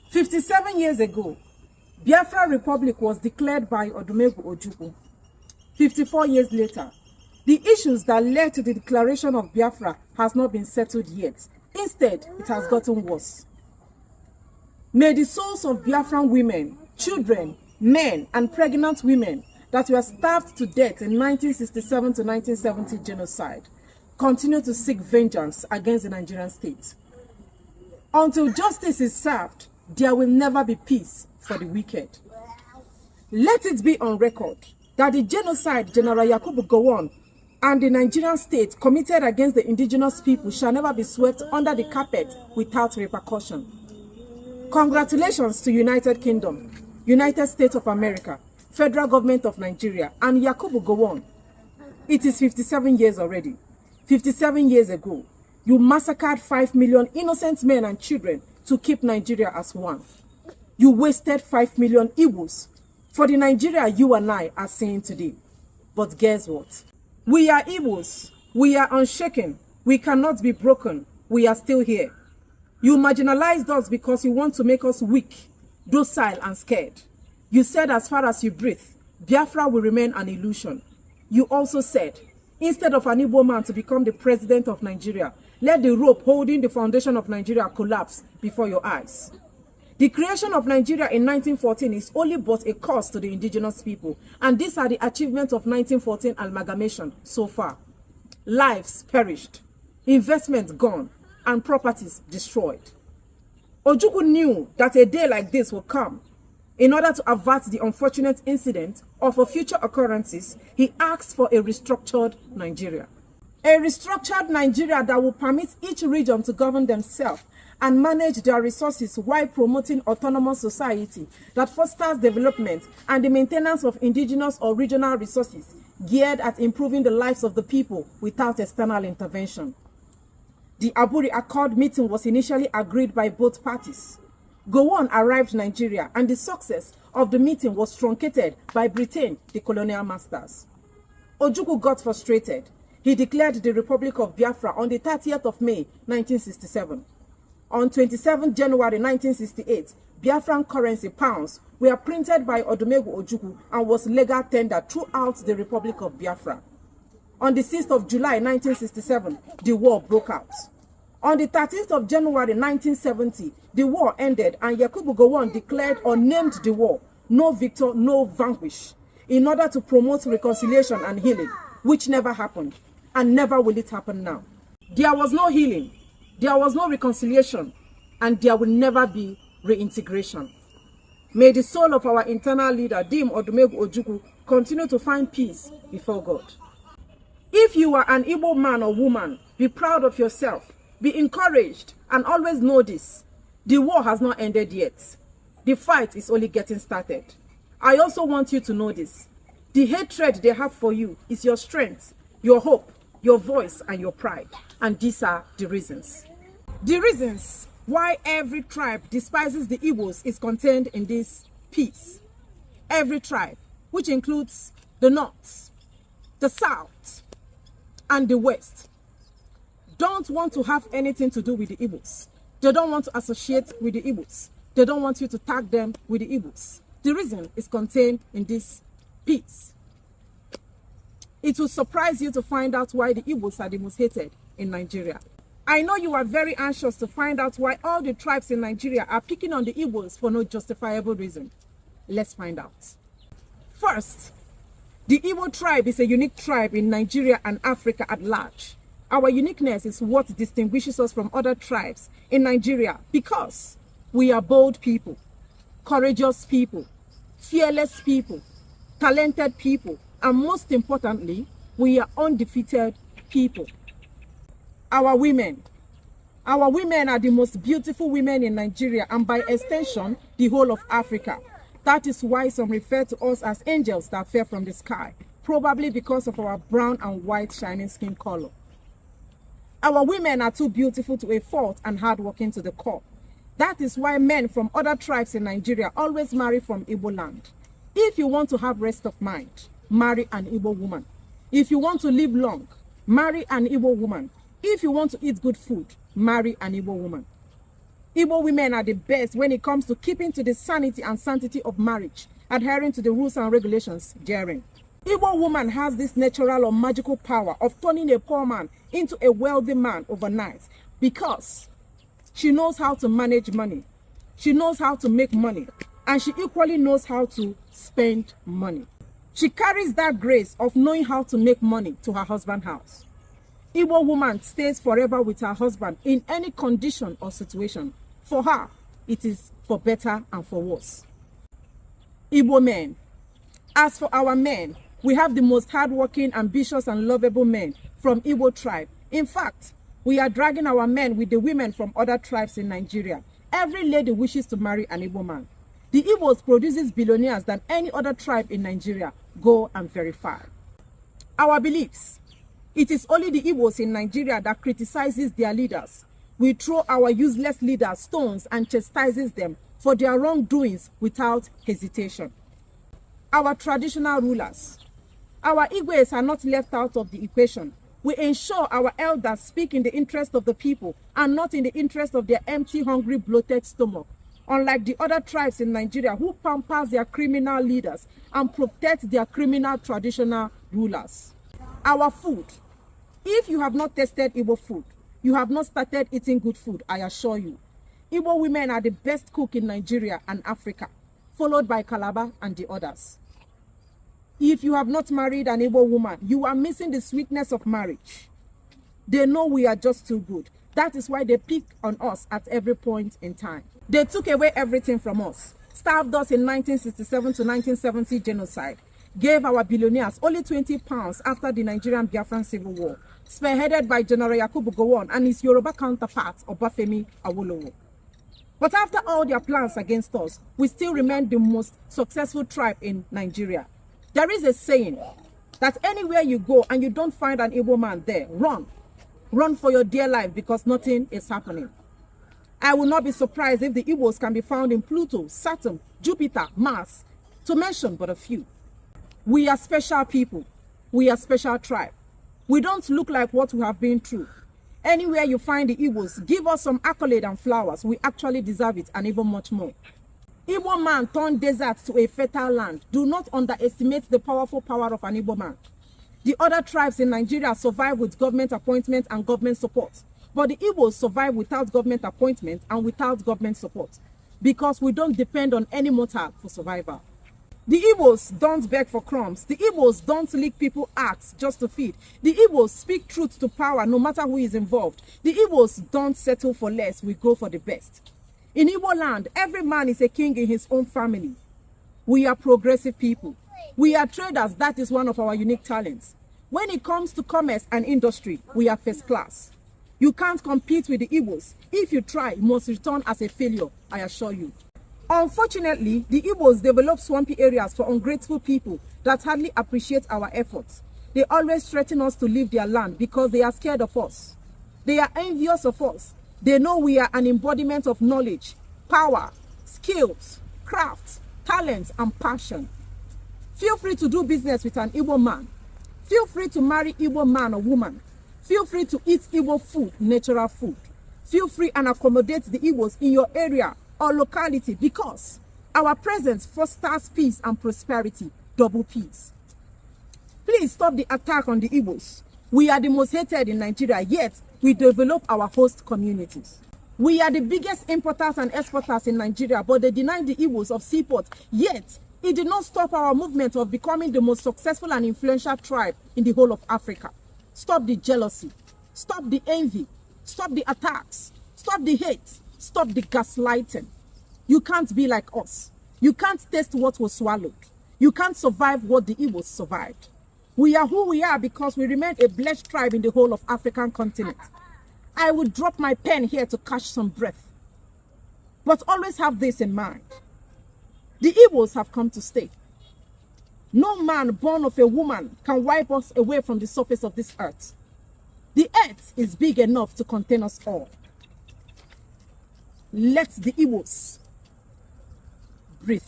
57 years ago, Biafra Republic was declared by Odumegwu Ojukwu. 54 years later, the issues that led to the declaration of Biafra has not been settled yet. Instead, it has gotten worse. May the souls of Biafran women, children, men, and pregnant women that were starved to death in 1967 to 1970 genocide continue to seek vengeance against the Nigerian state. Until justice is served, there will never be peace for the wicked. Let it be on record that the genocide General Yakubu Gowon and the Nigerian state committed against the indigenous people shall never be swept under the carpet without repercussion. Congratulations to United Kingdom, United States of America, Federal Government of Nigeria, and Yakubu Gowon. It is 57 years already. 57 years ago, you massacred 5 million innocent men and children to keep Nigeria as one. You wasted 5 million Igbos for the Nigeria you and I are seeing today. But guess what? We are Igbos. We are unshaken. We cannot be broken. We are still here. You marginalized us because you want to make us weak, docile, and scared. You said as far as you breathe, Biafra will remain an illusion. You also said, instead of an Igbo man to become the president of Nigeria, let the rope holding the foundation of Nigeria collapse before your eyes. The creation of Nigeria in 1914 is only but a cost to the indigenous people, and these are the achievements of 1914 amalgamation so far. Lives perished, investments gone, and properties destroyed. Ojukwu knew that a day like this would come. In order to avert the unfortunate incident or for future occurrences, he asked for a restructured Nigeria. A restructured Nigeria that will permit each region to govern themselves and manage their resources while promoting autonomous society that fosters development and the maintenance of indigenous or regional resources geared at improving the lives of the people without external intervention. The Aburi Accord meeting was initially agreed by both parties. Gowon arrived in Nigeria, and the success of the meeting was truncated by Britain, the colonial masters. Ojukwu got frustrated. He declared the Republic of Biafra on the 30th of May, 1967. On 27 January 1968, Biafran currency pounds were printed by Odumegwu Ojukwu and was legal tender throughout the Republic of Biafra. On the 6th of July 1967, the war broke out. On the 13th of January 1970, the war ended and Yakubu Gowon declared or named the war "No Victor, No Vanquish" in order to promote reconciliation and healing, which never happened and never will it happen now. There was no healing, there was no reconciliation, and there will never be reintegration. May the soul of our internal leader, Dim Odumegwu Ojukwu, continue to find peace before God. If you are an Igbo man or woman, be proud of yourself, be encouraged, and always know this: the war has not ended yet. The fight is only getting started. I also want you to know this: the hatred they have for you is your strength, your hope, your voice, and your pride. And these are the reasons. The reasons why every tribe despises the Igbos is contained in this piece. Every tribe, which includes the North, the South, and the West, don't want to have anything to do with the Igbos. They don't want to associate with the Igbos. They don't want you to tag them with the Igbos. The reason is contained in this piece. It will surprise you to find out why the Igbos are the most hated in Nigeria. I know you are very anxious to find out why all the tribes in Nigeria are picking on the Igbos for no justifiable reason. Let's find out. First, the Igbo tribe is a unique tribe in Nigeria and Africa at large. Our uniqueness is what distinguishes us from other tribes in Nigeria because we are bold people, courageous people, fearless people, talented people, and most importantly, we are undefeated people. Our women are the most beautiful women in Nigeria and by extension, the whole of Africa. That is why some refer to us as angels that fell from the sky, probably because of our brown and white shining skin color. Our women are too beautiful to a fault and hardworking to the core. That is why men from other tribes in Nigeria always marry from Igbo land. If you want to have rest of mind, marry an Igbo woman. If you want to live long, marry an Igbo woman. If you want to eat good food, marry an Igbo woman. Igbo women are the best when it comes to keeping to the sanity and sanctity of marriage, adhering to the rules and regulations therein. Igbo woman has this natural or magical power of turning a poor man into a wealthy man overnight because she knows how to manage money, she knows how to make money, and she equally knows how to spend money. She carries that grace of knowing how to make money to her husband's house. Igbo woman stays forever with her husband in any condition or situation. For her, it is for better and for worse. Igbo men. As for our men, we have the most hardworking, ambitious, and lovable men from Igbo tribe. In fact, we are dragging our men with the women from other tribes in Nigeria. Every lady wishes to marry an Igbo man. The Igbos produces billionaires than any other tribe in Nigeria. Go and verify. Our beliefs. It is only the Igbos in Nigeria that criticizes their leaders. We throw our useless leaders stones and chastises them for their wrongdoings without hesitation. Our traditional rulers. Our Igbos are not left out of the equation. We ensure our elders speak in the interest of the people and not in the interest of their empty, hungry, bloated stomach. Unlike the other tribes in Nigeria who pampers their criminal leaders and protect their criminal traditional rulers. Our food. If you have not tasted Igbo food, you have not started eating good food, I assure you. Igbo women are the best cook in Nigeria and Africa, followed by Calabar and the others. If you have not married an Igbo woman, you are missing the sweetness of marriage. They know we are just too good. That is why they pick on us at every point in time. They took away everything from us, starved us in 1967 to 1970 genocide, gave our billionaires only 20 pounds after the Nigerian Biafran Civil War, spearheaded by General Yakubu Gowon and his Yoruba counterpart, Obafemi Awolowo. But after all their plans against us, we still remain the most successful tribe in Nigeria. There is a saying that anywhere you go and you don't find an Igbo man there, run. Run for your dear life because nothing is happening. I will not be surprised if the Igbos can be found in Pluto, Saturn, Jupiter, Mars, to mention but a few. We are special people. We are special tribe. We don't look like what we have been through. Anywhere you find the Igbos, give us some accolade and flowers. We actually deserve it and even much more. Igbo man turned desert to a fertile land. Do not underestimate the powerful power of an Igbo man. The other tribes in Nigeria survive with government appointment and government support. But the Igbos survive without government appointment and without government support because we don't depend on any mortal for survival. The Igbos don't beg for crumbs. The Igbos don't lick people's acts just to feed. The Igbos speak truth to power no matter who is involved. The Igbos don't settle for less. We go for the best. In Igbo land, every man is a king in his own family. We are progressive people. We are traders. That is one of our unique talents. When it comes to commerce and industry, we are first class. You can't compete with the Igbos. If you try, you must return as a failure, I assure you. Unfortunately, the Igbos develop swampy areas for ungrateful people that hardly appreciate our efforts. They always threaten us to leave their land because they are scared of us. They are envious of us. They know we are an embodiment of knowledge, power, skills, craft, talent, and passion. Feel free to do business with an Igbo man. Feel free to marry Igbo man or woman. Feel free to eat Igbo food, natural food. Feel free and accommodate the Igbos in your area or locality because our presence fosters peace and prosperity, double peace. Please stop the attack on the Igbos. We are the most hated in Nigeria, yet we develop our host communities. We are the biggest importers and exporters in Nigeria, but they deny the Igbos of seaport, yet it did not stop our movement of becoming the most successful and influential tribe in the whole of Africa. Stop the jealousy, stop the envy, stop the attacks, stop the hate, stop the gaslighting. You can't be like us. You can't taste what was swallowed. You can't survive what the Igbos survived. We are who we are because we remain a blessed tribe in the whole of African continent. I will drop my pen here to catch some breath. But always have this in mind. The Igbos have come to stay. No man born of a woman can wipe us away from the surface of this earth. The earth is big enough to contain us all. Let the Igbos breathe.